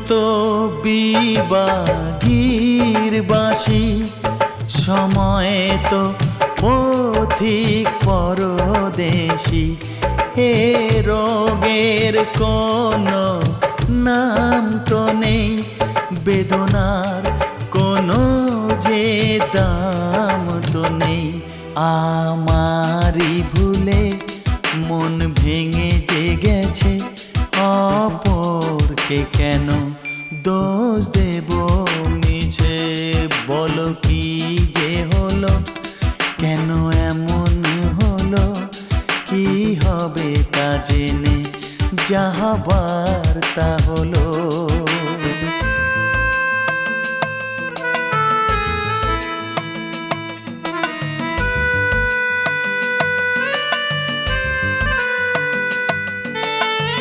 তো বিবাগীর বাসি, সময় তো পথিক পরদেশি। এ রোগের কোনো নাম তো নেই, বেদনার কোনো যে দাম তো নেই। আমারই ভুলে মন ভেঙে যে গেছে, অপরকে কেন দোষ দেব মিছে? বলো কি যে হলো, কেন এমন হলো? কি হবে তা জেনে, যা হবার তা হলো।